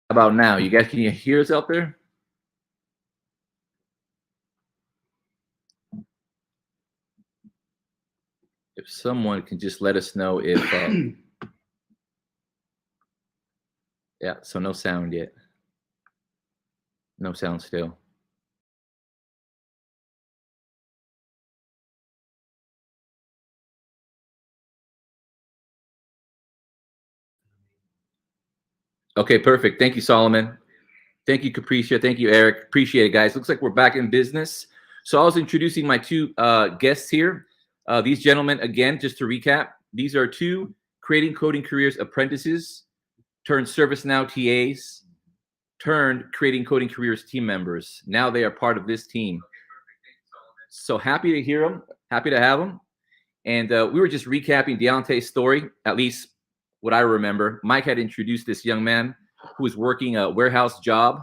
How about now? You guys, can you hear us out there? If someone can just let us know if, yeah, so no sound yet. No sound still. Okay, perfect. Thank you, Solomon. Thank you, Capricia. Thank you, Eric. Appreciate it, guys. Looks like we're back in business. So I was introducing my two guests here. These gentlemen, again, just to recap, these are two creating coding careers apprentices turned ServiceNow TAs turned creating coding careers team members. Now they are part of this team. So happy to hear them. Happy to have them. And we were just recapping Deonte's story, at least what I remember. Mike had introduced this young man who was working a warehouse job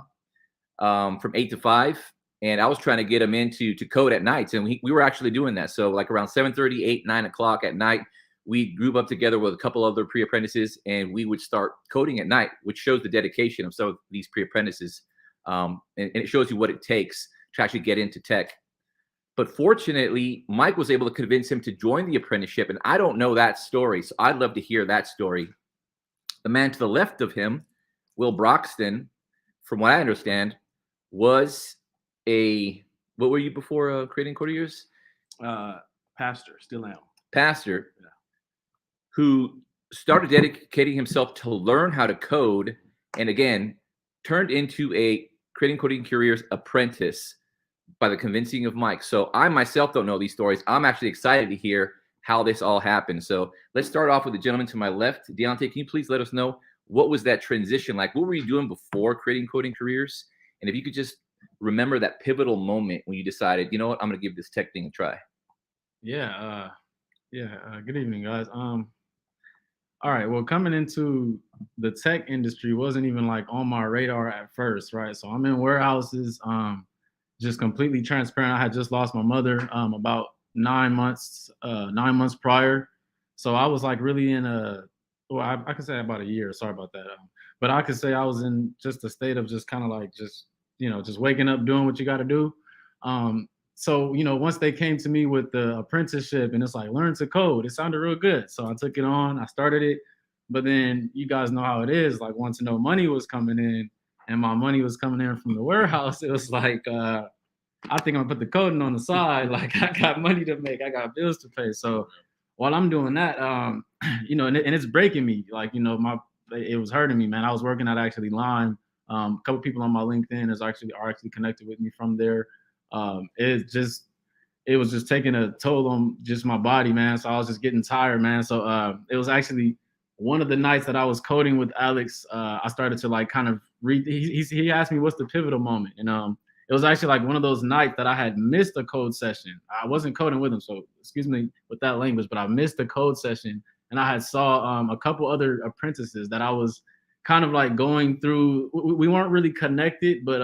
from 8 to 5. And I was trying to get him into code at nights. And we were actually doing that. So like around 7:30, 8, 9 o'clock at night, we group up together with a couple other pre-apprentices and we would start coding at night, which shows the dedication of some of these pre-apprentices. And it shows you what it takes to actually get into tech. But fortunately, Mike was able to convince him to join the apprenticeship. And I don't know that story. So I'd love to hear that story. The man to the left of him, Will Broxton, from what I understand, was what were you before creating careers? Pastor, still am. Pastor, yeah. Who started dedicating himself to learn how to code, and again, turned into a creating coding careers apprentice by the convincing of Mike. So I myself don't know these stories. I'm actually excited to hear how this all happened. So let's start off with the gentleman to my left. Deonte, can you please let us know what was that transition like? What were you doing before creating coding careers? And if you could just remember that pivotal moment when you decided, you know what, I'm going to give this tech thing a try. Yeah. Good evening, guys. All right. Well, coming into the tech industry wasn't even like on my radar at first, right? So I'm in warehouses, just completely transparent. I had just lost my mother about 9 months prior. So I was like really in I could say about a year. Sorry about that. But I could say I was in just a state of just kind of like just waking up, doing what you got to do. So, once they came to me with the apprenticeship and it's like, learn to code, it sounded real good. So I took it on, I started it. But then you guys know how it is. Like once no money was coming in and my money was coming in from the warehouse, it was like, I think I'm gonna put the coding on the side. Like I got money to make, I got bills to pay. So while I'm doing that, and it's breaking me. Like, it was hurting me, man. I was working at actually Lime. A couple people on my LinkedIn are actually connected with me from there. It was just taking a toll on just my body, man. So I was just getting tired, man. So it was actually one of the nights that I was coding with Alex. I started to like kind of read. He asked me what's the pivotal moment, and it was actually like one of those nights that I had missed a code session. I wasn't coding with him, so excuse me with that language, but I missed a code session, and I had saw a couple other apprentices that I was kind of like going through. We weren't really connected, but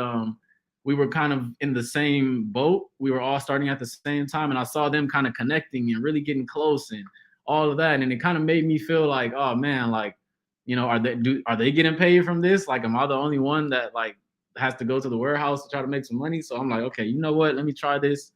we were kind of in the same boat. We were all starting at the same time, and I saw them kind of connecting and really getting close and all of that. And it kind of made me feel like, oh man, like, are they getting paid from this? Like, am I the only one that like has to go to the warehouse to try to make some money? So I'm like, okay, you know what? Let me try this.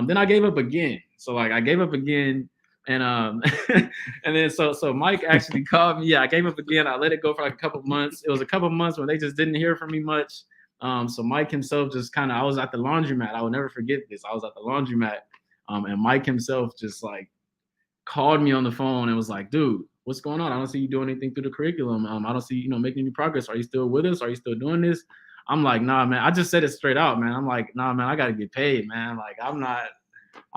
Then I gave up again. So like I gave up again. And and then so Mike actually called me. Yeah, I gave up again. I let it go for like a couple months. It was a couple months when they just didn't hear from me much. So Mike himself just kind of, I was at the laundromat. I will never forget this. I was at the laundromat, and Mike himself just like called me on the phone and was like, dude, what's going on? I don't see you doing anything through the curriculum. I don't see, making any progress. Are you still with us? Are you still doing this? I'm like, nah, man. I just said it straight out, man. I'm like, nah, man, I got to get paid, man. Like, I'm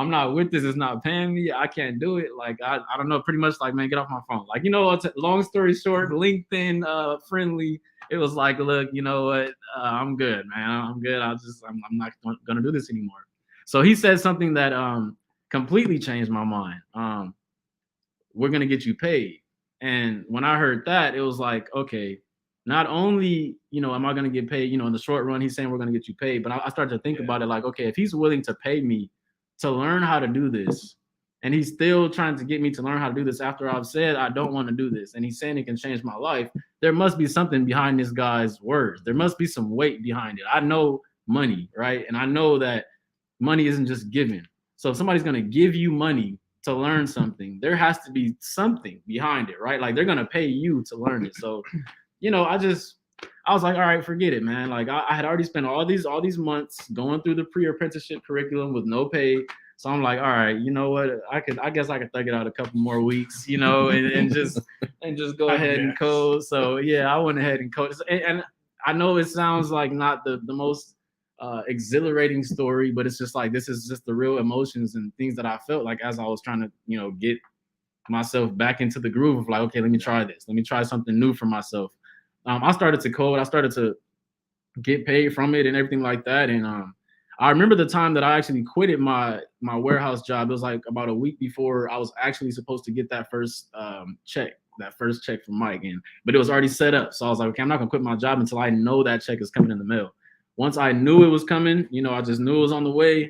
not with this. It's not paying me. I can't do it. Like, I don't know. Pretty much like, man, get off my phone. Like, long story short, LinkedIn friendly. It was like, look, you know what? I'm good, man. I'm good. I'm not going to do this anymore. So he said something that completely changed my mind. We're going to get you paid. And when I heard that, it was like, okay, not only, am I going to get paid, in the short run, he's saying we're going to get you paid. But I started to think about it like, okay, if he's willing to pay me to learn how to do this, and he's still trying to get me to learn how to do this after I've said I don't want to do this, and he's saying it can change my life, there must be something behind this guy's words. There must be some weight behind it. I know money, right? And I know that money isn't just given. So if somebody's going to give you money to learn something, there has to be something behind it, right? Like they're going to pay you to learn it. So, I was like, all right, forget it, man. Like I had already spent all these months going through the pre-apprenticeship curriculum with no pay. So I'm like, all right, you know what? I guess I could thug it out a couple more weeks, and just go ahead and code. So yeah, I went ahead and coded. And I know it sounds like not the most exhilarating story, but it's just like, this is just the real emotions and things that I felt like as I was trying to, get myself back into the groove of like, okay, let me try this. Let me try something new for myself. I started to code. I started to get paid from it and everything like that. And I remember the time that I actually quitted my warehouse job. It was like about a week before I was actually supposed to get that first check from Mike. But it was already set up. So I was like, okay, I'm not gonna quit my job until I know that check is coming in the mail. Once I knew it was coming, I just knew it was on the way.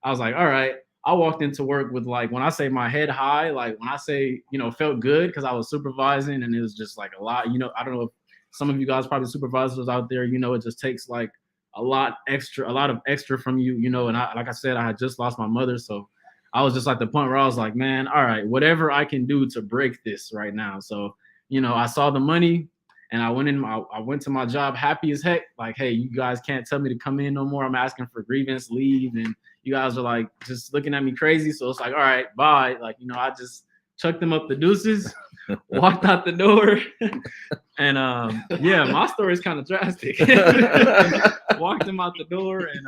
I was like, all right. I walked into work with, like, when I say my head high, like when I say, felt good because I was supervising and it was just like a lot, I don't know if some of you guys probably supervisors out there, it just takes like a lot of extra from you, and like I said, I had just lost my mother. So I was just at the point where I was like, man, all right, whatever I can do to break this right now. So, I saw the money and I went to my job happy as heck. Like, hey, you guys can't tell me to come in no more. I'm asking for grievance leave. And you guys are like just looking at me crazy. So it's like, all right, bye. Like, I just chucked them up the deuces, walked out the door. And my story is kind of drastic. Walked him out the door and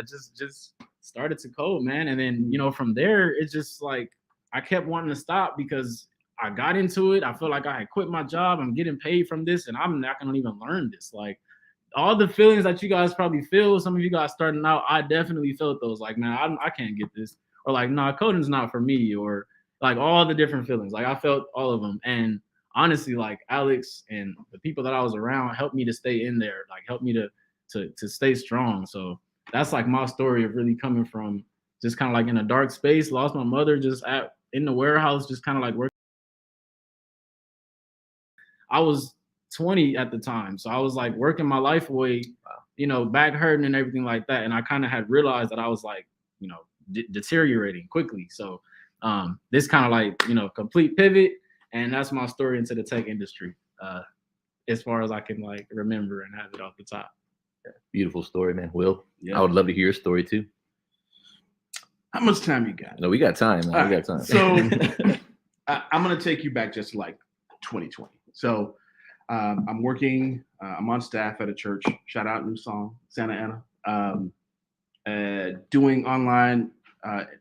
just started to code, man. And then, from there, it's just like I kept wanting to stop because I got into it. I felt like I had quit my job. I'm getting paid from this and I'm not gonna even learn this. Like all the feelings that you guys probably feel, some of you guys starting out, I definitely felt those. Like, man, I can't get this. Or like, nah, coding's not for me. Or like all the different feelings. Like I felt all of them. And honestly, like Alex and the people that I was around helped me to stay in there, like helped me to stay strong. So that's like my story of really coming from just kind of like in a dark space, lost my mother just in the warehouse, just kind of like working. I was 20 at the time. So I was like working my life away, back hurting and everything like that. And I kind of had realized that I was like, deteriorating quickly. So this kind of like, complete pivot. And that's my story into the tech industry, as far as I can like remember and have it off the top. Beautiful story, man. Will, I would love to hear your story too. How much time you got? No, we got time, man. We got time. So I'm going to take you back just to like 2020. So I'm working, I'm on staff at a church, shout out New Song, Santa Ana, doing online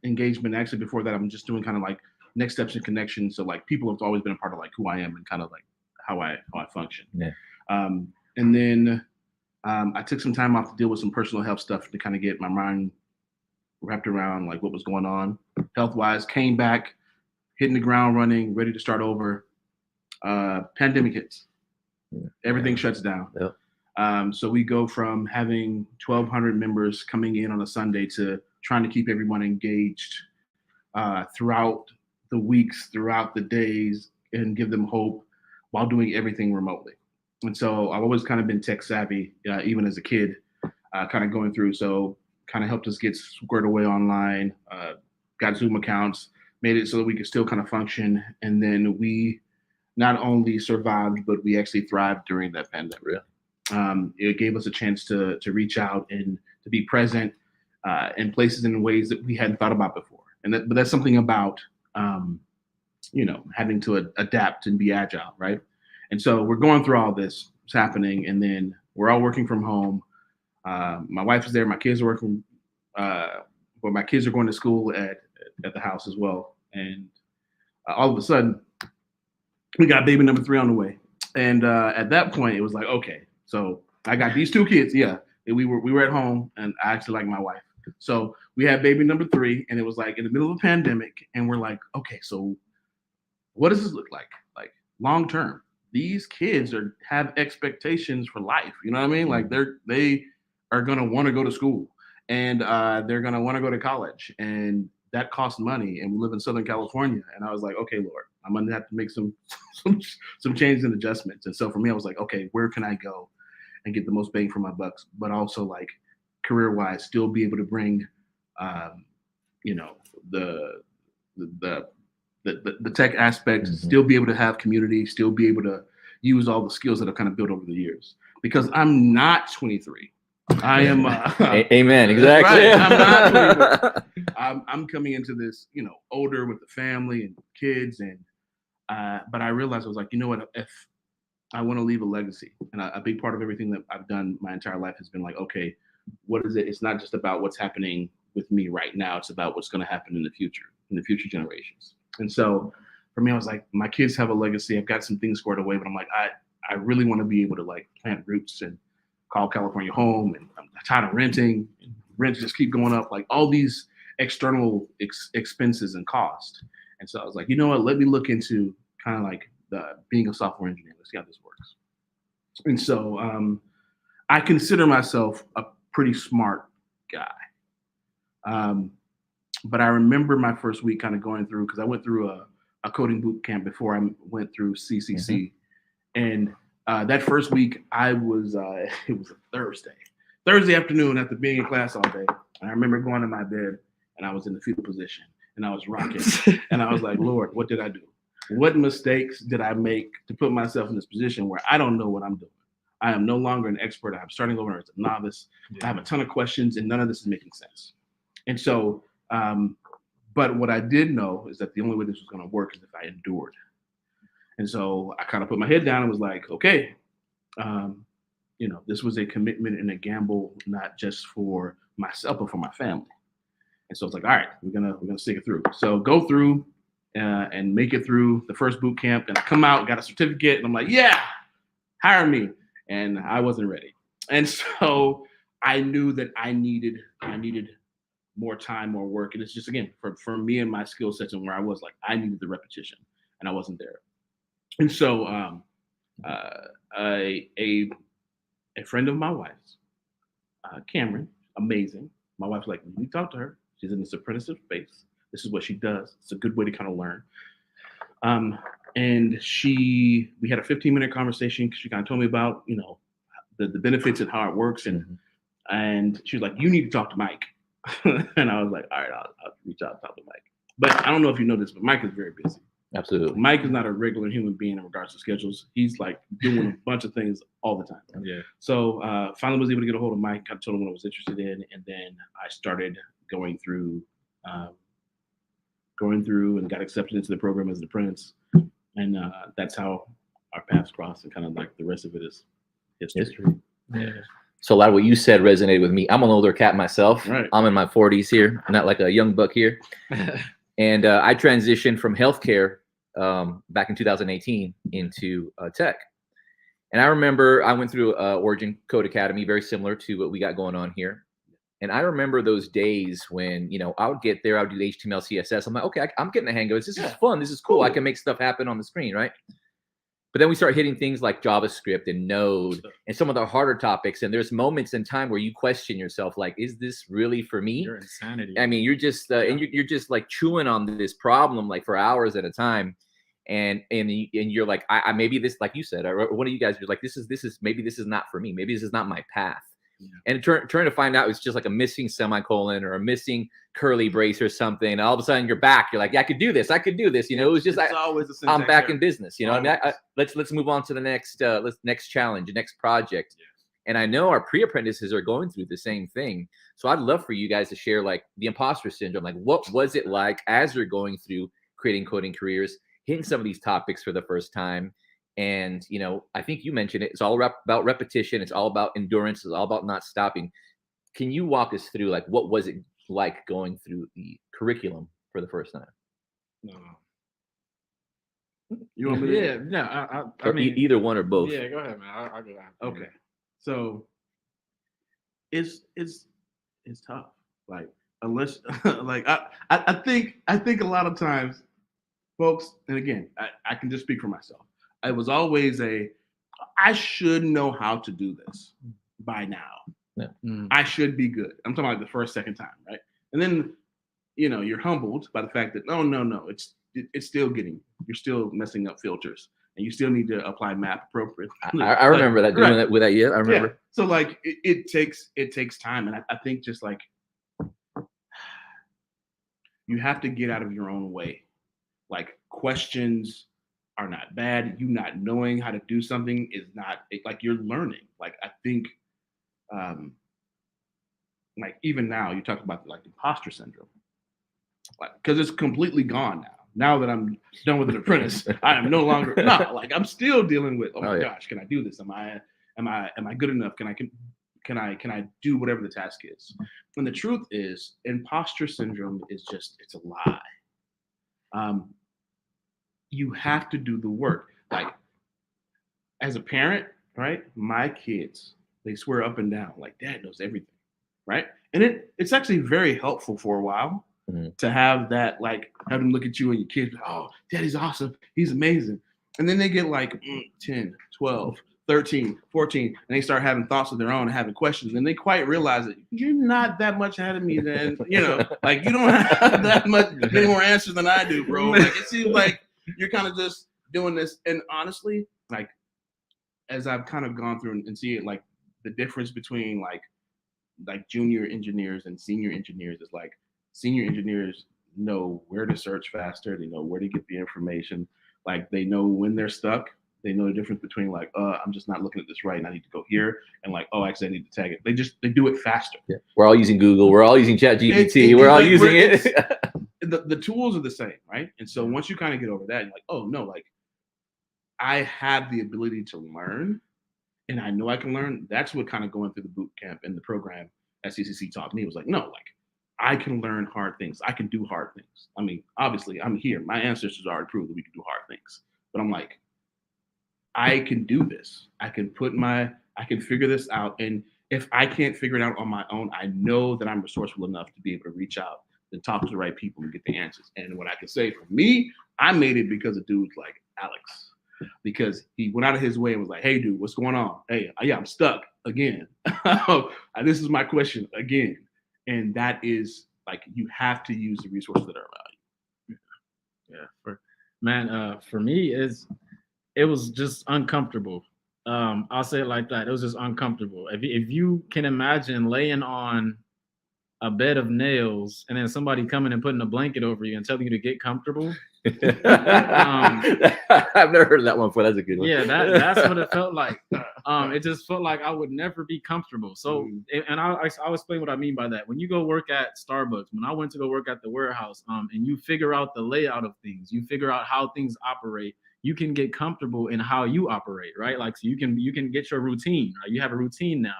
engagement. Actually, before that, I'm just doing kind of like next steps and connections. So like people have always been a part of like who I am and kind of like how I function. Yeah. And then I took some time off to deal with some personal health stuff to kind of get my mind wrapped around like what was going on health-wise, came back, hitting the ground running, ready to start over. Pandemic hits. Yeah. Everything shuts down. Yeah. So we go from having 1,200 members coming in on a Sunday to trying to keep everyone engaged throughout the weeks, throughout the days, and give them hope while doing everything remotely. And so I've always kind of been tech savvy, even as a kid, kind of going through. So kind of helped us get squared away online, got Zoom accounts, made it so that we could still kind of function. And then we not only survived, but we actually thrived during that pandemic. Yeah. It gave us a chance to reach out and to be present in places and in ways that we hadn't thought about before. But that's something about having to adapt and be agile, right? And so we're going through all this. It's happening, and then we're all working from home. My wife is there. My kids are working. But my kids are going to school at the house as well. And all of a sudden, we got baby number 3 on the way. And at that point, it was like, okay, so I got these 2 kids. Yeah, we were at home, and I actually like my wife. So we had baby number 3, and it was like in the middle of a pandemic, and we're like, okay, so what does this look like? Like long term, these kids have expectations for life. You know what I mean? Like they are gonna want to go to school, and they're gonna want to go to college, and that costs money. And we live in Southern California, and I was like, okay, Lord, I'm gonna have to make some changes and adjustments. And so for me, I was like, okay, where can I go and get the most bang for my bucks, but also like career-wise, still be able to bring, the tech aspect, still be able to have community, still be able to use all the skills that I've kind of built over the years. Because I'm not 23. I am. Amen. Exactly. Right, I'm not 23. I'm coming into this, older with the family and kids, and but I realized I was like, you know what? If I want to leave a legacy, and a big part of everything that I've done my entire life has been like, okay, what is it? It's not just about what's happening with me right now. It's about what's going to happen in the future generations. And so for me, I was like, my kids have a legacy. I've got some things squared away, but I'm like, I really want to be able to like plant roots and call California home. And I'm tired of renting. Rents just keep going up, like all these external expenses and cost. And so I was like, you know what? Let me look into kind of like being a software engineer. Let's see how this works. And so I consider myself a pretty smart guy. But I remember my first week kind of going through, because I went through a coding boot camp before I went through CCC. And that first week, it was a Thursday afternoon after being in class all day. And I remember going to my bed, and I was in the fetal position, and I was rocking. And I was like, Lord, what did I do? What mistakes did I make to put myself in this position where I don't know what I'm doing? I am no longer an expert. I'm starting over as a novice. I have a ton of questions, and none of this is making sense. And so, but what I did know is that the only way this was going to work is if I endured. And so I kind of put my head down and was like, okay, this was a commitment and a gamble, not just for myself, but for my family. And so it's like, all right, we're gonna stick it through. So go through and make it through the first boot camp, and I come out, got a certificate, and I'm like, yeah, hire me. And I wasn't ready. And so I knew that I needed more time, more work. And it's just, again, for me and my skill sets and where I was, like, I needed the repetition, and I wasn't there. And so a friend of my wife's, Cameron, amazing. My wife's like, we talk to her. She's in this apprenticeship space. This is what she does. It's a good way to kind of learn. And we had a 15-minute conversation. She kind of told me about, the benefits and how it works. And she was like, you need to talk to Mike. And I was like, all right, I'll reach out and talk to Mike. But I don't know if you know this, but Mike is very busy. Absolutely. Mike is not a regular human being in regards to schedules. He's like doing a bunch of things all the time. Yeah. So finally was able to get a hold of Mike. I told him what I was interested in. And then I started going through and got accepted into the program as an apprentice. And that's how our paths crossed, and kind of like the rest of it is history. Yeah. So a lot of what you said resonated with me. I'm an older cat myself. Right. I'm in my 40s here, not like a young buck here. And I transitioned from healthcare back in 2018 into tech. And I remember I went through Origin Code Academy, very similar to what we got going on here. And I remember those days when, I would get there, I would do HTML, CSS. I'm like, okay, I'm getting the hang of it. This is fun. This is cool. I can make stuff happen on the screen, right? But then we start hitting things like JavaScript and Node and some of the harder topics. And there's moments in time where you question yourself, like, is this really for me? Your insanity. I mean, you're just and you're just like chewing on this problem like for hours at a time. And you're like, I maybe this, like you said, or one of you guys, you're like, this is maybe this is not for me. Maybe this is not my path. Yeah. And trying to find out it's just like a missing semicolon or a missing curly brace or something. And all of a sudden you're back. You're like, yeah, I could do this. It was just I'm back in business. I mean, let's move on to the next challenge, the next project. Yeah. And I know our pre-apprentices are going through the same thing. So I'd love for you guys to share like the imposter syndrome. Like, what was it like as you're going through creating coding careers? hitting some of these topics for the first time. And, you know, I think you mentioned it. It's all about repetition. It's all about endurance. It's all about not stopping. Can you walk us through, like, what was it like going through the curriculum for the first time? No. You want me to? Yeah, no. I Or mean, either one or both. Yeah, go ahead, man. I'll go down. Okay. So it's tough. Like, unless like I think a lot of times folks, and again, I can just speak for myself. I was always I should know how to do this by now. Yeah. I should be good. I'm talking about the first, second time, right? And then, you know, you're humbled by the fact that no, it's still you're still messing up filters, and you still need to apply map appropriately. I remember that doing that with that. Yeah, I remember. Yeah. So like it takes time, and I think just like you have to get out of your own way. Like, questions are not bad. You not knowing how to do something is not, like, you're learning. Like, I think, like, even now you talk about like imposter syndrome, like, because it's completely gone now. Now that I'm done with an apprentice, I am no longer like I'm still dealing with, oh my gosh, can I do this? Am I good enough? Can I do whatever the task is? And the truth is, imposter syndrome is it's a lie. You have to do the work. Like, as a parent, right? My kids, they swear up and down, like, Dad knows everything, right? And it's actually very helpful for a while to have that, like, have them look at you and your kids, oh, Daddy's awesome, he's amazing. And then they get like 10, 12, 13, 14, and they start having thoughts of their own and having questions, and they quite realize that you're not that much ahead of me then, you know, like, you don't have that many more answers than I do, bro. Like, it seems like you're kind of just doing this. And honestly, like, as I've kind of gone through and see it, like, the difference between like junior engineers and senior engineers is, like, senior engineers know where to search faster, they know where to get the information, like, they know when they're stuck. They know the difference between, like, I'm just not looking at this right and I need to go here, and, like, oh, actually I need to tag it. They do it faster. Yeah. We're all using Google. We're all using ChatGPT. We're all using it. The tools are the same, right? And so once you kind of get over that, you're like, oh no, like, I have the ability to learn, and I know I can learn. That's what kind of going through the boot camp and the program at CCC taught me. It was like, no, like, I can learn hard things. I can do hard things. I mean, obviously, I'm here. My ancestors already proved that we can do hard things. But I'm like, I can do this. I can figure this out. And if I can't figure it out on my own, I know that I'm resourceful enough to be able to reach out and talk to the right people and get the answers. And what I can say for me, I made it because of dudes like Alex, because he went out of his way and was like, hey, dude, what's going on? Hey, yeah, I'm stuck again. This is my question again. And that is, like, you have to use the resources that are around you. Yeah. For me, it was just uncomfortable. I'll say it like that. It was just uncomfortable. If you can imagine laying on a bed of nails and then somebody coming and putting a blanket over you and telling you to get comfortable. I've never heard of that one before. That's a good one. Yeah, that's what it felt like. It just felt like I would never be comfortable. So, and I'll explain what I mean by that. When you go work at Starbucks, when I went to go work at the warehouse, and you figure out the layout of things, you figure out how things operate, you can get comfortable in how you operate, right? Like, so you can get your routine, right? You have a routine now.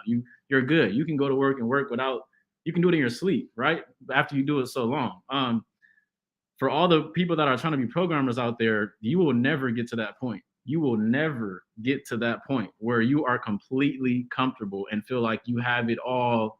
You're good. You can go to work and work without, you can do it in your sleep, right? After you do it so long. For all the people that are trying to be programmers out there, you will never get to that point. You will never get to that point where you are completely comfortable and feel like you have it all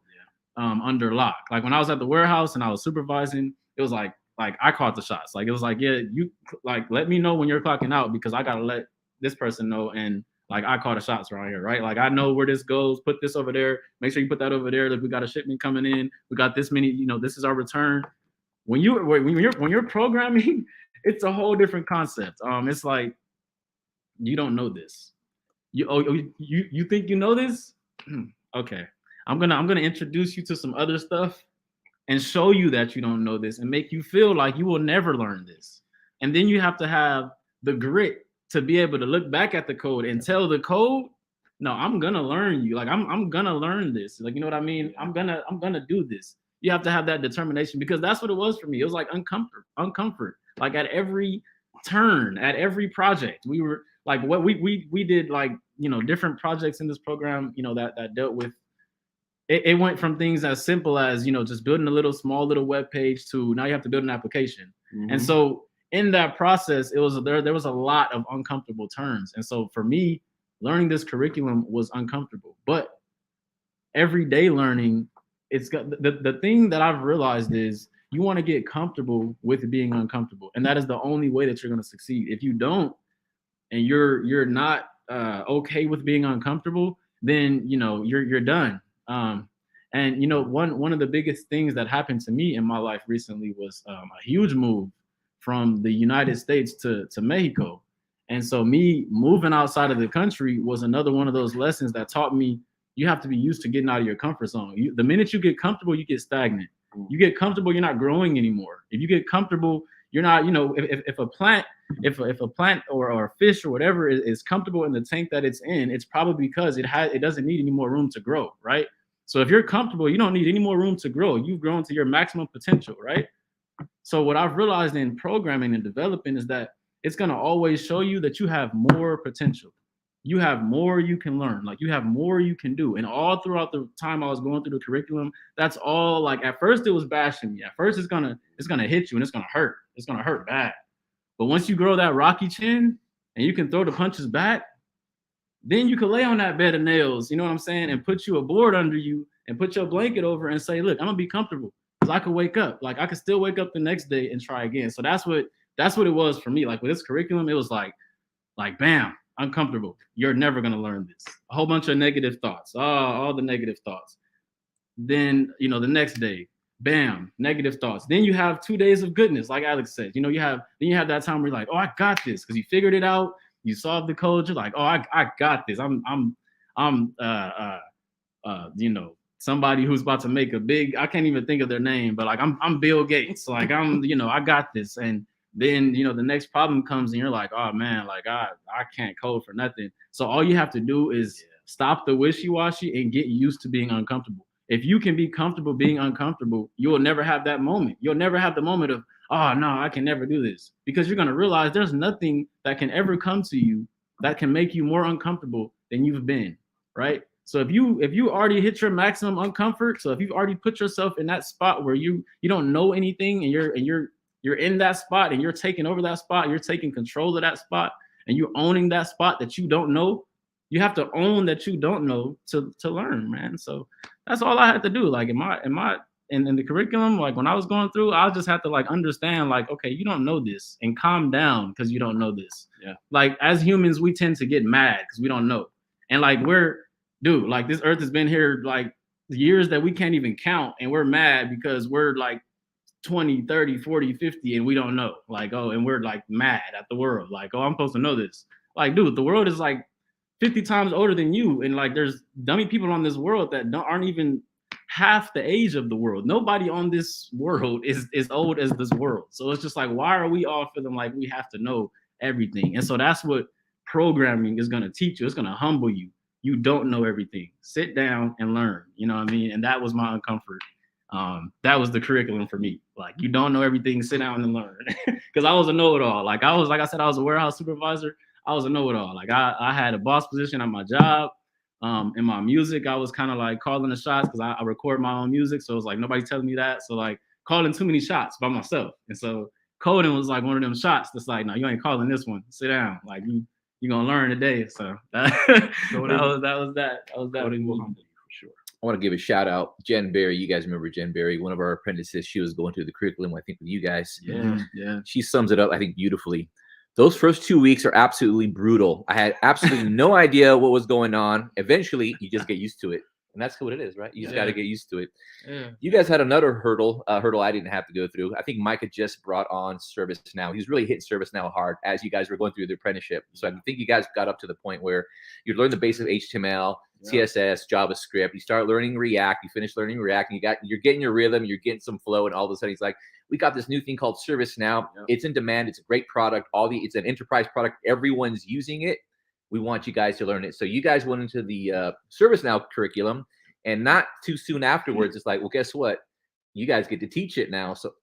under lock. Like, when I was at the warehouse and I was supervising, it was like I caught the shots. Like, it was like, yeah, you, like, let me know when you're clocking out, because I gotta let this person know, and, like, I call the shots right here, right? Like, I know where this goes. Put this over there. Make sure you put that over there. Like, we got a shipment coming in. We got this many. You know, this is our return. When you're programming, it's a whole different concept. It's like, you don't know this. You think you know this? Okay, I'm gonna introduce you to some other stuff and show you that you don't know this and make you feel like you will never learn this. And then you have to have the grit to be able to look back at the code and tell the code, no, I'm gonna learn you. Like, I'm gonna learn this. Like, you know what I mean? I'm gonna do this. You have to have that determination, because that's what it was for me. It was like uncomfort. Like, at every turn at every project. We were like, what we did, like, you know, different projects in this program, you know, that dealt with, it went from things as simple as, you know, just building a small little web page to now you have to build an application. And so in that process, it was there was a lot of uncomfortable turns. And so for me, learning this curriculum was uncomfortable, but everyday learning, it's got the thing that I've realized is you want to get comfortable with being uncomfortable. And that is the only way that you're going to succeed. If you don't, and you're not okay with being uncomfortable, then, you know, you're done. And you know, one of the biggest things that happened to me in my life recently was a huge move from the United States to Mexico. And so me moving outside of the country was another one of those lessons that taught me you have to be used to getting out of your comfort zone. The minute you get comfortable, you get stagnant. You get comfortable, you're not growing anymore. If you get comfortable, you're not, you know, if a plant or a fish or whatever is comfortable in the tank that it's in, it's probably because it doesn't need any more room to grow, right? So if you're comfortable, you don't need any more room to grow. You've grown to your maximum potential, right? So what I've realized in programming and developing is that it's going to always show you that you have more potential. You have more you can learn, like you have more you can do. And all throughout the time I was going through the curriculum, that's all, like, at first it was bashing me. At first it's gonna hit you and it's gonna hurt. It's gonna hurt bad. But once you grow that rocky chin and you can throw the punches back, then you can lay on that bed of nails, you know what I'm saying, and put you a board under you and put your blanket over and say, look, I'm gonna be comfortable because I could wake up. Like I could still wake up the next day and try again. So that's what it was for me. Like with this curriculum, it was like bam, uncomfortable. You're never gonna learn this. A whole bunch of negative thoughts. All the negative thoughts. Then, you know, the next day, bam, negative thoughts. Then you have 2 days of goodness, like Alex said. You know, you have that time where you're like, oh, I got this, because you figured it out. You solved the code. You're like, oh, I got this. I'm you know, somebody who's about to make a big, I can't even think of their name, but like I'm Bill Gates. Like you know, I got this. And then, you know, the next problem comes and you're like, oh man, like I can't code for nothing. So all you have to do is stop the wishy-washy and get used to being uncomfortable. If you can be comfortable being uncomfortable, you will never have that moment. You'll never have the moment of, oh no, I can never do this, because you're going to realize there's nothing that can ever come to you that can make you more uncomfortable than you've been, right? So if you already hit your maximum uncomfort, so if you've already put yourself in that spot where you don't know anything and you're in that spot and you're taking over that spot, you're taking control of that spot and you're owning that spot that you don't know, you have to own that you don't know to learn, man. So that's all I had to do. Like in the curriculum, like when I was going through, I just had to like understand, like, okay, you don't know this, and calm down because you don't know this. Yeah. Like as humans, we tend to get mad because we don't know. And like like this earth has been here like years that we can't even count, and we're mad because we're like 20, 30, 40, 50, and we don't know. Like, oh, and we're like mad at the world. Like, oh, I'm supposed to know this. Like, dude, the world is like 50 times older than you. And like, there's dummy people on this world that aren't even half the age of the world. Nobody on this world is as old as this world. So it's just like, why are we all feeling like we have to know everything? And so that's what programming is going to teach you. It's going to humble you. You don't know everything. Sit down and learn. You know what I mean? And that was my uncomfort. That was the curriculum for me. Like, you don't know everything, sit down and learn. Because I was a know-it-all. Like I said, I was a warehouse supervisor. I was a know-it-all. Like I had a boss position at my job. In my music, I was kind of like calling the shots because I record my own music. So it was like nobody telling me that. So like calling too many shots by myself. And so coding was like one of them shots that's like, no, you ain't calling this one. Sit down. Like you're gonna learn today. So that was that. Coding will humble you for sure. I want to give a shout out, Jen Berry. You guys remember Jen Berry, one of our apprentices. She was going through the curriculum, I think, with you guys. Yeah. She sums it up, I think, beautifully. Those first 2 weeks are absolutely brutal. I had absolutely no idea what was going on. Eventually, you just get used to it. And that's what it is, right? You just got to get used to it. Yeah. You guys had another hurdle I didn't have to go through. I think Micah just brought on ServiceNow. He's really hitting ServiceNow hard as you guys were going through the apprenticeship. So I think you guys got up to the point where you learned the basics of HTML, CSS, JavaScript. You start learning React. You finish learning React, and you're getting your rhythm. You're getting some flow, and all of a sudden he's like, we got this new thing called ServiceNow. It's in demand. It's a great product. It's an enterprise product. Everyone's using it. We want you guys to learn it. So you guys went into the ServiceNow curriculum, and not too soon afterwards, it's like, well, guess what? you guys get to teach it now. So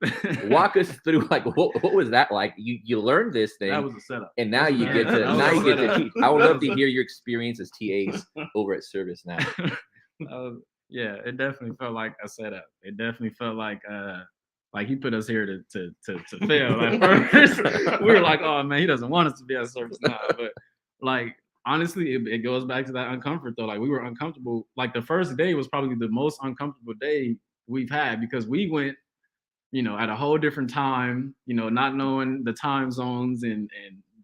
walk us through, like, what was that like? You learned this thing. That was a setup. And now you get to teach. I would love to hear your experience as TAs over at ServiceNow. Yeah, it definitely felt like a setup. It definitely felt like he put us here to fail at first. We were like, oh man, he doesn't want us to be at ServiceNow. But like honestly, it goes back to that uncomfort though. Like we were uncomfortable. Like the first day was probably the most uncomfortable day we've had because we went, at a whole different time, not knowing the time zones and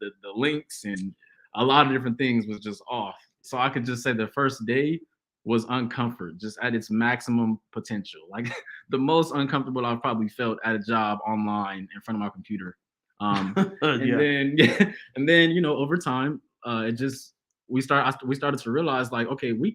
the links and a lot of different things was just off. So I could just say the first day was uncomfort, just at its maximum potential. Like the most uncomfortable I've probably felt at a job online in front of my computer. And then over time, we started to realize like, okay, we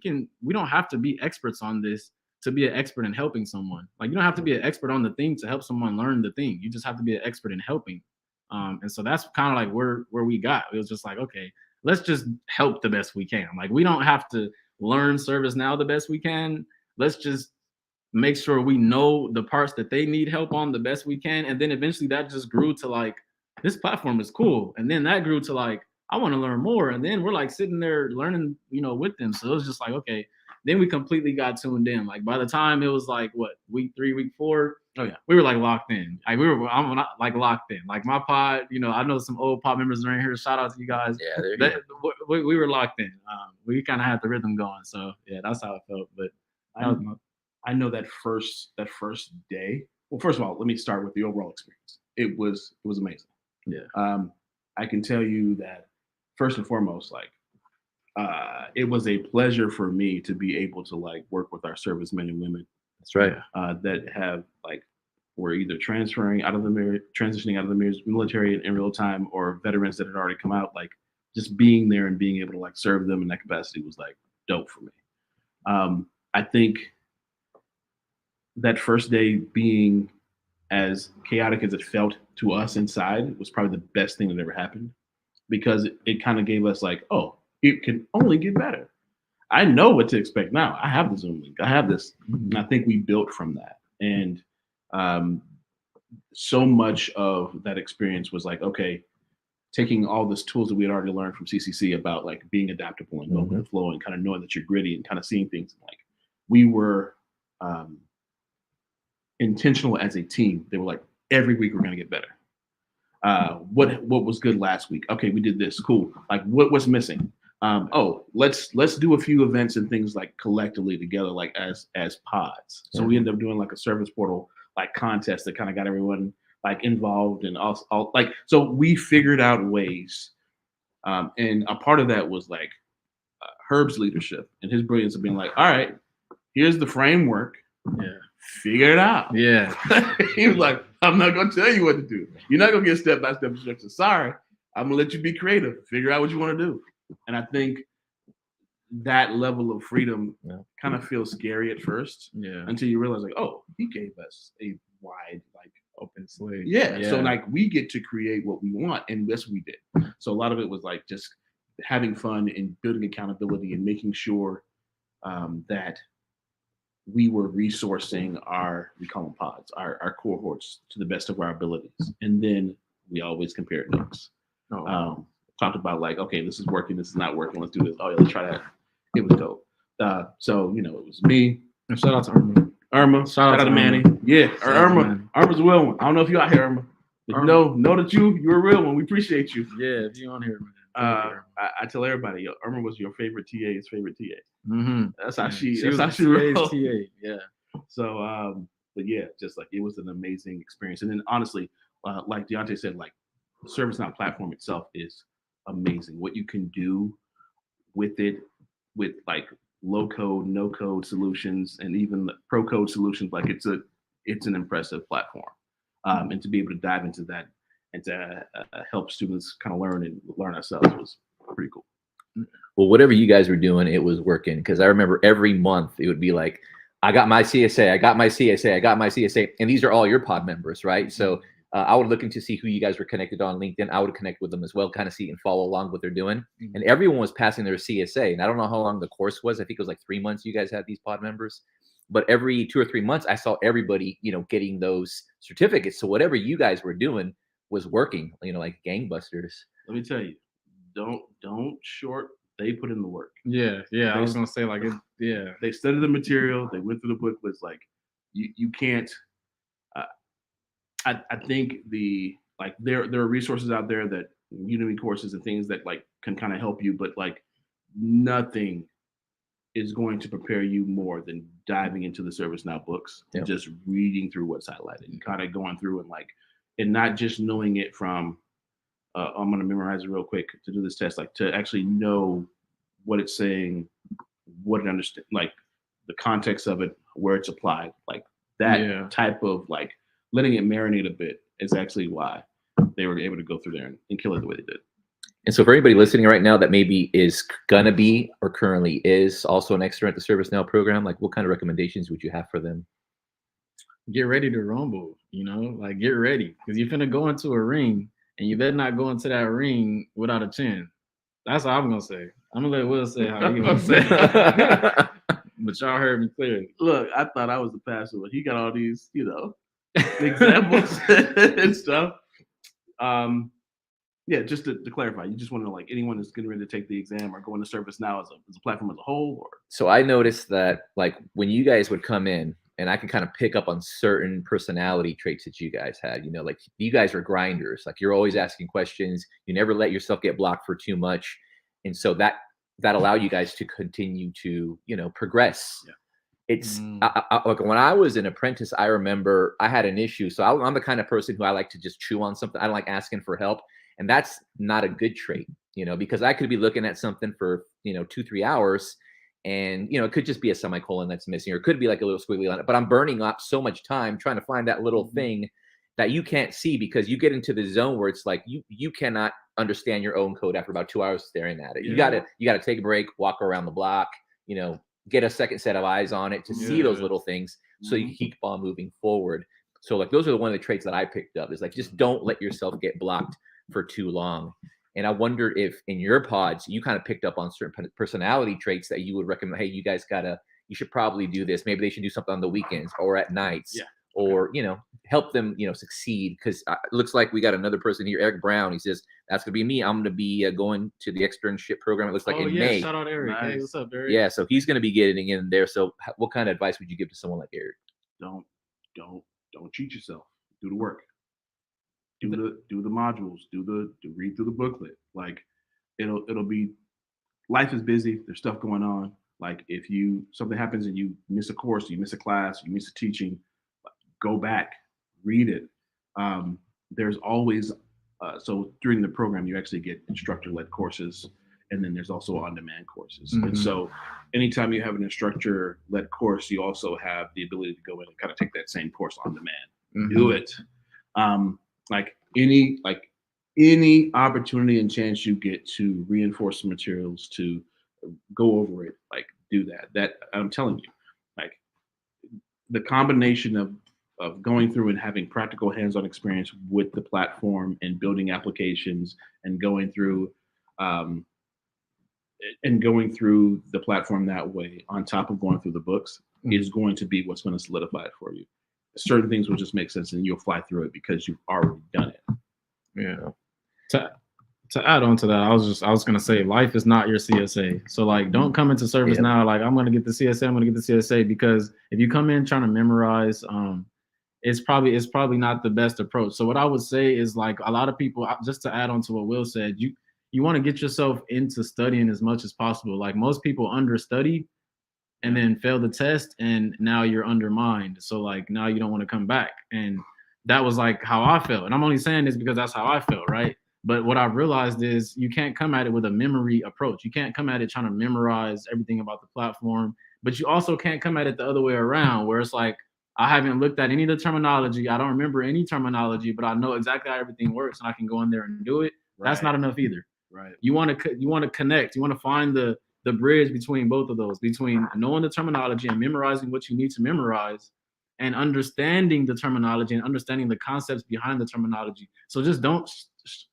don't have to be experts on this to be an expert in helping someone. Like you don't have to be an expert on the thing to help someone learn the thing. You just have to be an expert in helping. And so that's kind of like where we got. It was just like, okay, let's just help the best we can. Like we don't have to learn ServiceNow the best we can. Let's just make sure we know the parts that they need help on the best we can. And then eventually that just grew to like, this platform is cool. And then that grew to like, I want to learn more. And then we're like sitting there learning, with them. So it was just like, okay, then we completely got tuned in. Like by the time it was like what, week 3, week 4, oh yeah, we were like locked in. Like I'm not like locked in. Like my pod, I know some old pod members around here. Shout out to you guys. Yeah, we were locked in. We kind of had the rhythm going. So yeah, that's how it felt. But I know that first day. Well, first of all, let me start with the overall experience. It was amazing. Yeah. I can tell you that first and foremost, like it was a pleasure for me to be able to like work with our servicemen and women. That's right. That have like were either transitioning out of the military in real time, or veterans that had already come out. Like just being there and being able to like serve them in that capacity was like dope for me. I think that first day being as chaotic as it felt to us inside was probably the best thing that ever happened, because it kind of gave us like, oh, it can only get better. I know what to expect now. I have the Zoom link. I have this. And I think we built from that. And so much of that experience was like, okay, taking all these tools that we had already learned from CCC about like being adaptable and going with the flow and kind of knowing that you're gritty and kind of seeing things like we were intentional as a team. They were like, every week we're going to get better. What was good last week? Okay, we did this. Cool. Like what's missing? Let's do a few events and things like collectively together, like as pods. So we ended up doing like a service portal like contest that kind of got everyone like involved and all like, so we figured out ways. And a part of that was like Herb's leadership and his brilliance of being like, all right, here's the framework. Yeah. Figure it out. Yeah. He was like, I'm not going to tell you what to do. You're not going to get step-by-step instructions. Sorry. I'm going to let you be creative. Figure out what you want to do. And I think that level of freedom kind of feels scary at first until you realize like, oh, he gave us a wide, like open slate. Yeah. So like we get to create what we want. And this we did. So a lot of it was like just having fun and building accountability and making sure that we were resourcing we call them pods, our cohorts to the best of our abilities. And then we always compared notes. Talked about like, okay, this is working, this is not working, let's do this. Oh yeah, let's try that. It was dope. So it was me. And shout out to Irma. Shout out to Manny. Yeah, Irma's a real one. I don't know if you're out here, Irma. Know that you're a real one. We appreciate you. Yeah, if you're on here, man. I tell everybody, Irma was your favorite TA's favorite TA. Mm-hmm. That's how she rolls. TA. Yeah. So, but yeah, just like it was an amazing experience. And then honestly, like Deonte said, like the ServiceNow platform itself is amazing. What you can do with it, with like low code, no code solutions, and even the pro code solutions, like it's an impressive platform. And to be able to dive into that and to help students kind of learn ourselves was pretty cool. Well, whatever you guys were doing, it was working, because I remember every month it would be like, I got my CSA, I got my CSA, I got my CSA. And these are all your pod members, right? So I would look into see who you guys were connected on LinkedIn. I would connect with them as well, kind of see and follow along what they're doing. And everyone was passing their CSA. And I don't know how long the course was. I think it was like 3 months you guys had these pod members. But every 2 or 3 months, I saw everybody, getting those certificates. So whatever you guys were doing was working, like gangbusters. Let me tell you, don't short. They put in the work. Yeah. I was gonna say like it. Yeah. They studied the material. They went through the booklets. Like you can't. I think there are resources out there that Udemy courses and things that like can kind of help you, but like nothing is going to prepare you more than diving into the ServiceNow books and just reading through what's highlighted and kind of going through and not just knowing it from I'm going to memorize it real quick to do this test, like to actually know what it's saying, what it understand, like the context of it, where it's applied, like that type of like letting it marinate a bit is actually why they were able to go through there and kill it the way they did. And so for anybody listening right now that maybe is going to be or currently is also an extra at the ServiceNow program, like what kind of recommendations would you have for them? Get ready to rumble, like get ready because you're finna go into a ring and you better not go into that ring without a chin. That's all I'm going to say. I'm going to let Will say how he going to say it. But y'all heard me clearly. Look, I thought I was the pastor, but he got all these, examples and stuff. Yeah, just to clarify, you just want to know, like anyone that's getting ready to take the exam or going to ServiceNow as a platform as a whole? Or? So I noticed that like when you guys would come in, and I can kind of pick up on certain personality traits that you guys had, like you guys are grinders, like you're always asking questions. You never let yourself get blocked for too much. And so that allowed you guys to continue to, progress. Yeah. It's like when I was an apprentice, I remember I had an issue. So I'm the kind of person who I like to just chew on something. I don't like asking for help. And that's not a good trait, because I could be looking at something for, 2-3 hours and, it could just be a semicolon that's missing, or it could be like a little squiggly on it, but I'm burning up so much time trying to find that little thing that you can't see because you get into the zone where it's like, you cannot understand your own code after about 2 hours staring at it. You gotta take a break, walk around the block, get a second set of eyes on it to see those little things so you keep on moving forward. So like, those are one of the traits that I picked up is like, just don't let yourself get blocked for too long. And I wonder if in your pods, you kind of picked up on certain personality traits that you would recommend, hey, you guys you should probably do this. Maybe they should do something on the weekends or at nights or, help them, succeed. Cause it looks like we got another person here, Eric Brown. He says, that's gonna be me. I'm going to be going to the externship program. It looks like in May. Shout out Eric. Nice. Hey, what's up, Eric? Yeah. So he's going to be getting in there. So what kind of advice would you give to someone like Eric? Don't cheat yourself. Do the work. Do the modules, read through the booklet. Like it'll be, life is busy. There's stuff going on. Like if something happens and you miss a course, you miss a class, you miss a teaching, go back, read it. There's always, so during the program, you actually get instructor-led courses. And then there's also on-demand courses. And so anytime you have an instructor-led course, you also have the ability to go in and kind of take that same course on demand. Do it. Like any opportunity and chance you get to reinforce the materials, to go over it, like do that. That I'm telling you, like the combination of going through and having practical hands-on experience with the platform and building applications and going through the platform that way on top of going through the books is going to be what's going to solidify it for you. Certain things will just make sense and you'll fly through it because you've already done it. Yeah. To add on to that, I was gonna say life is not your CSA. So like don't come into ServiceNow like I'm gonna get the CSA, because if you come in trying to memorize, it's probably not the best approach. So what I would say is like a lot of people, just to add on to what Will said, you want to get yourself into studying as much as possible. Like most people understudy and then fail the test and now you're undermined. So like now you don't want to come back. And that was like how I felt. And I'm only saying this because that's how I felt, right? But what I've realized is you can't come at it with a memory approach. You can't come at it trying to memorize everything about the platform, but you also can't come at it the other way around where it's like, I haven't looked at any of the terminology. I don't remember any terminology, but I know exactly how everything works and I can go in there and do it. Right. That's not enough either. Right. You want to connect. You want to find the bridge between both of those, between knowing the terminology and memorizing what you need to memorize and understanding the terminology and understanding the concepts behind the terminology. So just don't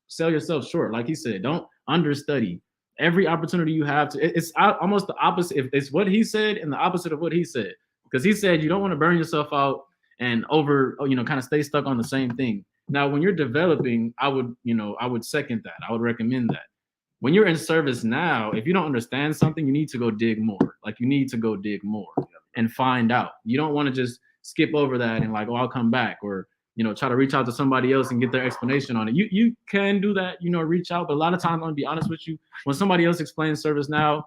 sell yourself short. Like he said, don't understudy. Every opportunity you have to, it's almost the opposite. If it's what he said and the opposite of what he said. because he said you don't want to burn yourself out and kind of stay stuck on the same thing. Now, when you're developing, I would second that. I would recommend that. When you're in ServiceNow, if you don't understand something, you need to go dig more. Like, you need to go dig more and find out. You don't want to just skip over that and like, oh, I'll come back, or try to reach out to somebody else and get their explanation on it. You can do that, reach out, but a lot of times, I'm gonna be honest with you, when somebody else explains ServiceNow,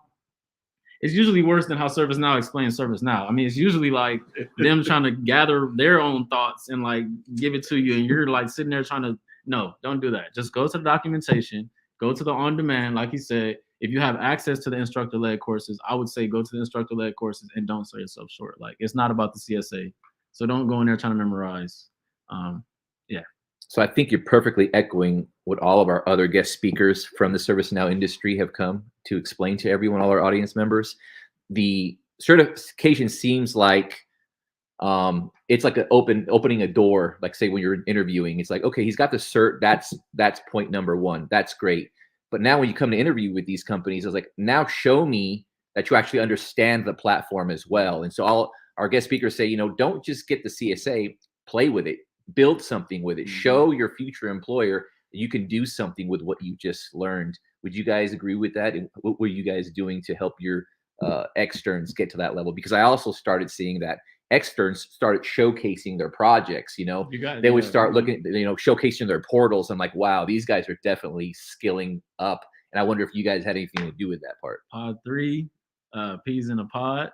it's usually worse than how ServiceNow explains ServiceNow. I mean, it's usually like them trying to gather their own thoughts and like give it to you, and you're like sitting there trying to, no, don't do that. Just go to the documentation, go to the on-demand, like he said. If you have access to the instructor-led courses, I would say go to the instructor-led courses and don't sell yourself short. Like, it's not about the CSA, so don't go in there trying to memorize. Yeah. So I think you're perfectly echoing what all of our other guest speakers from the ServiceNow industry have come to explain to everyone, all our audience members. The certification seems like it's like opening a door. Like, say, when you're interviewing, it's like, okay, he's got the cert. That's point number one. That's great. But now when you come to interview with these companies, it's like, now show me that you actually understand the platform as well. And so all our guest speakers say, don't just get the CSA, play with it, build something with it, show your future employer that you can do something with what you just learned. Would you guys agree with that? And what were you guys doing to help your externs get to that level? Because I also started seeing that externs started showcasing their projects. They would start looking, showcasing their portals. I'm like, wow, these guys are definitely skilling up. And I wonder if you guys had anything to do with that part. Pod 3, peas in a pod.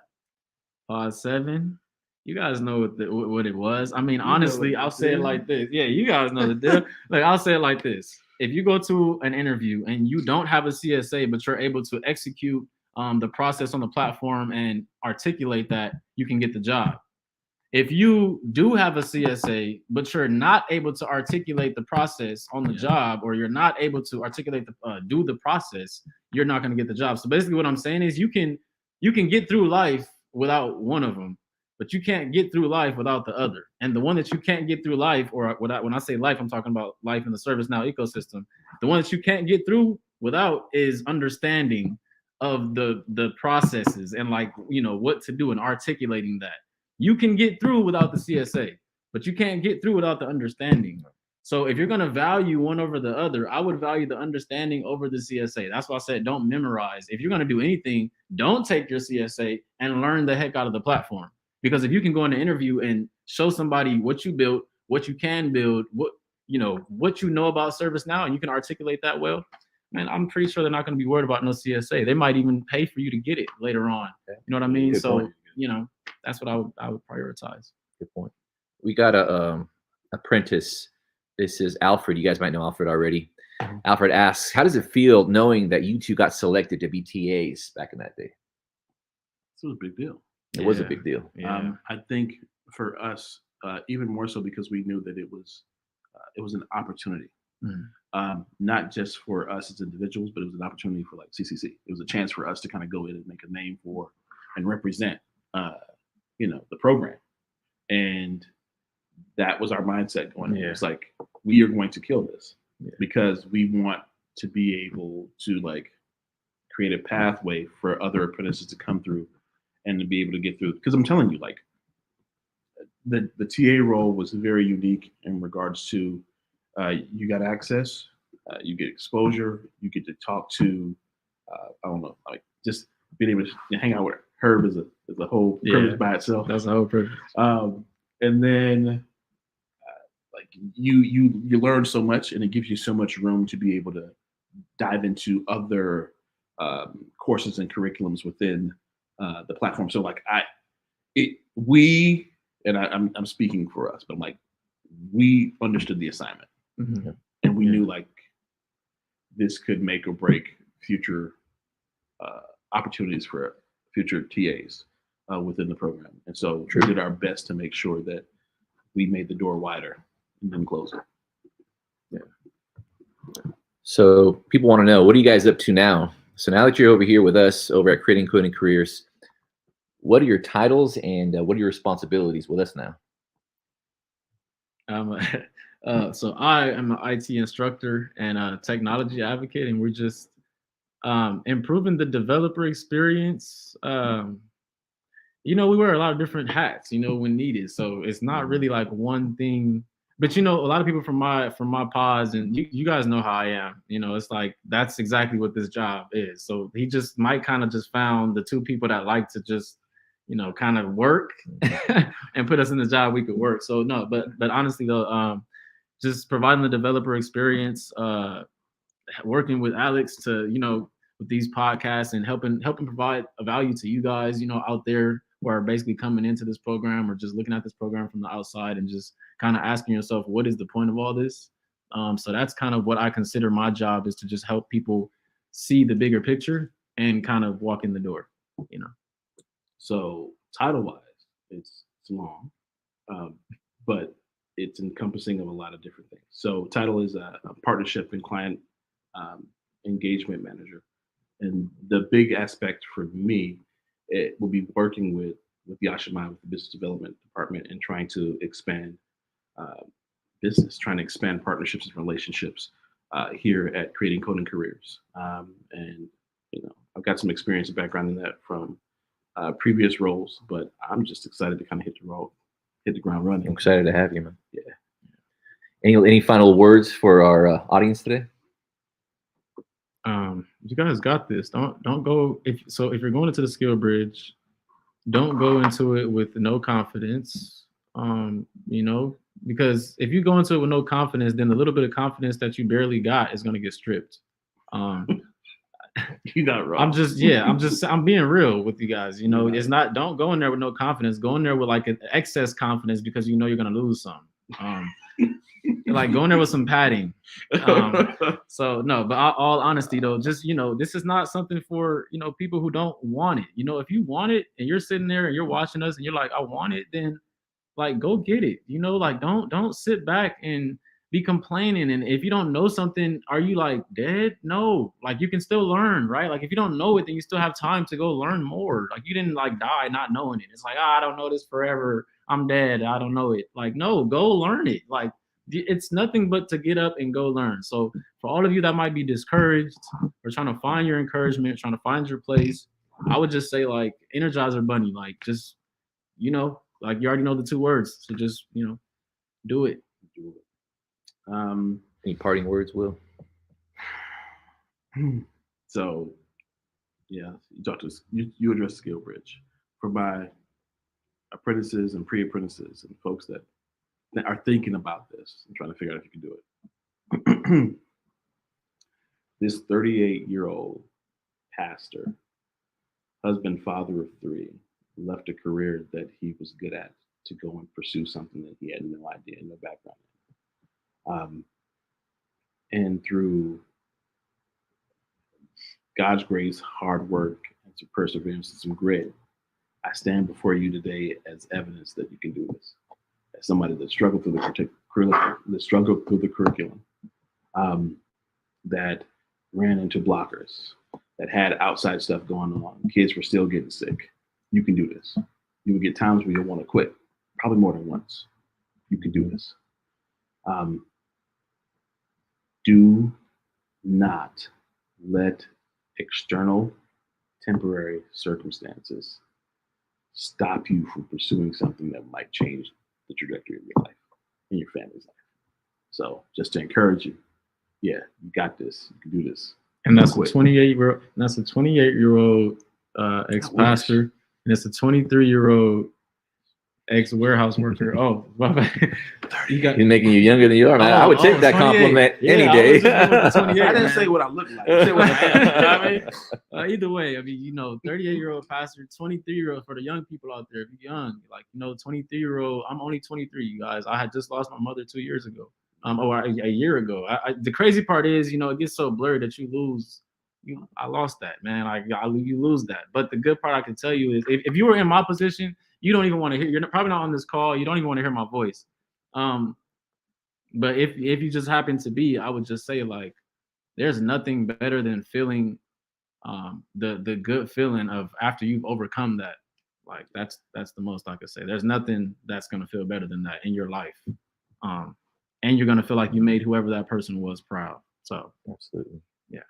Pod 7. You guys know what it was. I mean, honestly, I'll say it like this. Yeah, you guys know the deal. Like, I'll say it like this. If you go to an interview and you don't have a CSA, but you're able to execute the process on the platform and articulate that, you can get the job. If you do have a CSA, but you're not able to articulate the process on the job, or you're not able to articulate do the process, you're not going to get the job. So basically what I'm saying is you can get through life without one of them, but you can't get through life without the other. And the one that you can't get through life, or when I say life, I'm talking about life in the ServiceNow ecosystem. The one that you can't get through without is understanding of the processes and what to do and articulating that. You can get through without the CSA, but you can't get through without the understanding. So if you're going to value one over the other, I would value the understanding over the CSA. That's why I said don't memorize. If you're going to do anything, don't take your CSA and learn the heck out of the platform. Because if you can go in an interview and show somebody what you built, what you can build, what you know about ServiceNow, and you can articulate that well, man, I'm pretty sure they're not going to be worried about no CSA. They might even pay for you to get it later on. You know what I mean? Good So, point. That's what I would prioritize. Good point. We got a apprentice. This is Alfred. You guys might know Alfred already. Alfred asks, how does it feel knowing that you two got selected to be TAs back in that day? It was a big deal. It was a big deal. Yeah. I think for us, even more so because we knew that it was an opportunity, not just for us as individuals, but it was an opportunity for like CCC. It was a chance for us to kind of go in and make a name for and represent, the program. And that was our mindset going in. It's like, we are going to kill this because we want to be able to like create a pathway for other apprentices to come through and to be able to get through. Because I'm telling you, like, the TA role was very unique in regards to you got access, you get exposure, you get to talk to, I don't know, like just being able to hang out with Herb is a whole privilege by itself. That's a whole privilege. And then like you learn so much, and it gives you so much room to be able to dive into other courses and curriculums within the platform. So like I'm speaking for us, but I'm like, we understood the assignment, and we knew like this could make or break future opportunities for future TAs within the program. And so we did our best to make sure that we made the door wider and then close it. Yeah. So people want to know, what are you guys up to now? So now that you're over here with us over at Creating Coding Careers, what are your titles and what are your responsibilities with us now? So I am an IT instructor and a technology advocate, and we're just improving the developer experience. we wear a lot of different hats, when needed. So it's not really like one thing. But a lot of people from my pods, and you guys know how I am. It's like that's exactly what this job is. So he just might kind of just found the two people that like to just kind of work and put us in the job we could work. So no, but honestly though, just providing the developer experience, working with Alex to with these podcasts and helping provide a value to you guys out there who are basically coming into this program or just looking at this program from the outside and just kind of asking yourself, what is the point of all this? So that's kind of what I consider my job, is to just help people see the bigger picture and kind of walk in the door. So title-wise, it's long, but it's encompassing of a lot of different things. So title is a partnership and client engagement manager. And the big aspect for me, it will be working with Yashima, with the business development department, and trying to expand business, trying to expand partnerships and relationships here at Creating Coding Careers. And I've got some experience and background in that from previous roles, but I'm just excited to kind of hit the ground running. I'm excited to have you, man. Yeah. Any final words for our audience today? You guys got this. Don't go if you're going into the skill bridge, don't go into it with no confidence. Because if you go into it with no confidence, then the little bit of confidence that you barely got is going to get stripped. You're not wrong. I'm being real with you guys. It's not, don't go in there with no confidence. Go in there with like an excess confidence because you're going to lose some. Like go in there with some padding. So no, but all honesty though, just this is not something for people who don't want it. If you want it and you're sitting there and you're watching us and you're like, I want it, then like go get it. Like don't sit back and be complaining. And if you don't know something, are you like dead? No, like you can still learn, right? Like if you don't know it, then you still have time to go learn more. Like you didn't like die not knowing it. It's like, I don't know this forever, I'm dead, I don't know it. Like no, go learn it. Like it's nothing but to get up and go learn. So for all of you that might be discouraged or trying to find your encouragement, trying to find your place, I would just say like Energizer Bunny, like just like you already know the two words, so just do it. Any parting words, Will? So yeah, you address skill bridge for my apprentices and pre-apprentices and folks that are thinking about this and trying to figure out if you can do it. This 38-year-old pastor, husband, father of 3, left a career that he was good at to go and pursue something that he had no idea, no background in. And through God's grace, hard work, and some perseverance and some grit, I stand before you today as evidence that you can do this. As somebody that struggled through the curriculum, that ran into blockers, that had outside stuff going on, kids were still getting sick. You can do this. You will get times where you'll want to quit, probably more than once. You can do this. Do not let external temporary circumstances stop you from pursuing something that might change the trajectory of your life and your family's life. So just to encourage you, yeah, you got this. You can do this. And that's a 28-year-old. That's a 28-year-old ex-pastor, and it's a 23-year-old ex-warehouse worker. Oh, well, He's making you younger than you are, man. I would take that compliment any day. I didn't say what I look like. I said what I am. Either way, 38-year-old pastor, 23-year-old for the young people out there. If you're young, 23-year-old. I'm only 23, you guys. I had just lost my mother 2 years ago. Or a year ago. The crazy part is, it gets so blurred that you lose. I lost that, man. You lose that. But the good part I can tell you is, if you were in my position, you don't even want to hear. You're probably not on this call. You don't even want to hear my voice. But if you just happen to be, I would just say there's nothing better than feeling the good feeling of after you've overcome that. That's the most I could say. There's nothing that's gonna feel better than that in your life. And you're gonna feel like you made whoever that person was proud. So absolutely, yeah.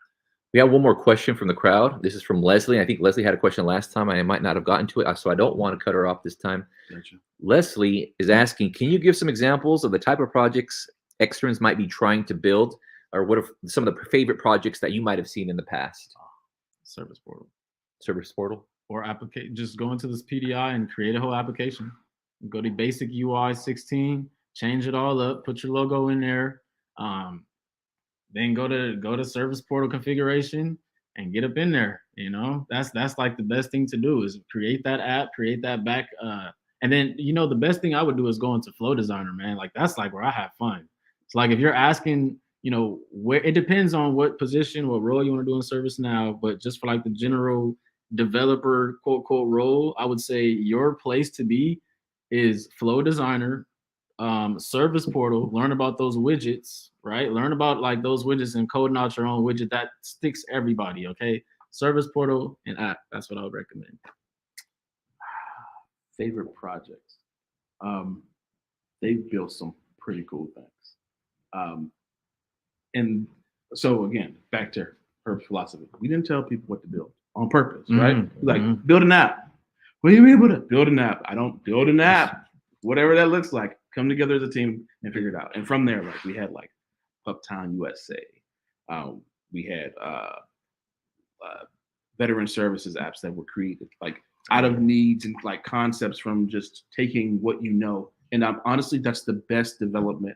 We have one more question from the crowd. This is from Leslie. I think Leslie had a question last time. I might not have gotten to it, so I don't want to cut her off this time. Gotcha. Leslie is asking, can you give some examples of the type of projects externs might be trying to build, or what are some of the favorite projects that you might have seen in the past? Service portal. Service portal? Or application, just go into this PDI and create a whole application. Go to basic UI 16, change it all up, put your logo in there. Then go to service portal configuration and get up in there. You know, that's like the best thing to do is create that app, create that back. And then, you know, the best thing I would do is go into Flow Designer, man. Like that's like where I have fun. It's like if you're asking, you know, where it depends on what position, what role you want to do in ServiceNow, but just for like the general developer quote role, I would say your place to be is Flow Designer, service portal, learn about those widgets, right? Learn about like those widgets and coding out your own widget that sticks everybody, okay? Service portal and app, that's what I would recommend. Favorite projects. They've built some pretty cool things. And so again, back to Herb's philosophy. We didn't tell people what to build on purpose, right? Like build an app. What do you mean build an app? I don't build an app. Whatever that looks like, come together as a team and figure it out. And from there, like we had like Uptown USA. We had veteran services apps that were created like out of needs and like concepts from just taking what you know. And honestly, that's the best development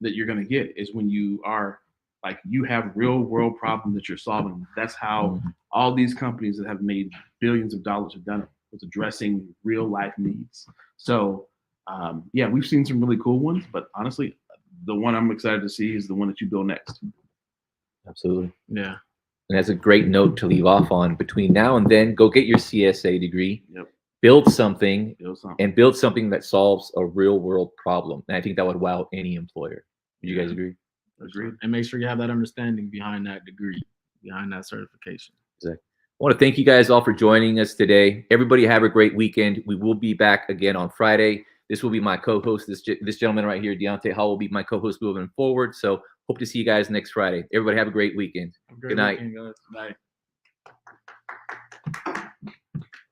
that you're going to get is when you are like, you have real world problems that you're solving. That's how all these companies that have made billions of dollars have done it, was addressing real life needs. So yeah, we've seen some really cool ones, but honestly, the one I'm excited to see is the one that you build next. Absolutely. Yeah. And that's a great note to leave off on. Between now and then, go get your CSA degree. Yep. Build something, and build something that solves a real world problem. And I think that would wow any employer. Would you guys agree? Agreed. And make sure you have that understanding behind that degree, behind that certification. Exactly. I want to thank you guys all for joining us today. Everybody have a great weekend. We will be back again on Friday. This will be my co-host. This gentleman right here, Deonte Hall, will be my co-host moving forward. So hope to see you guys next Friday. Everybody have a great weekend. Good night. Bye.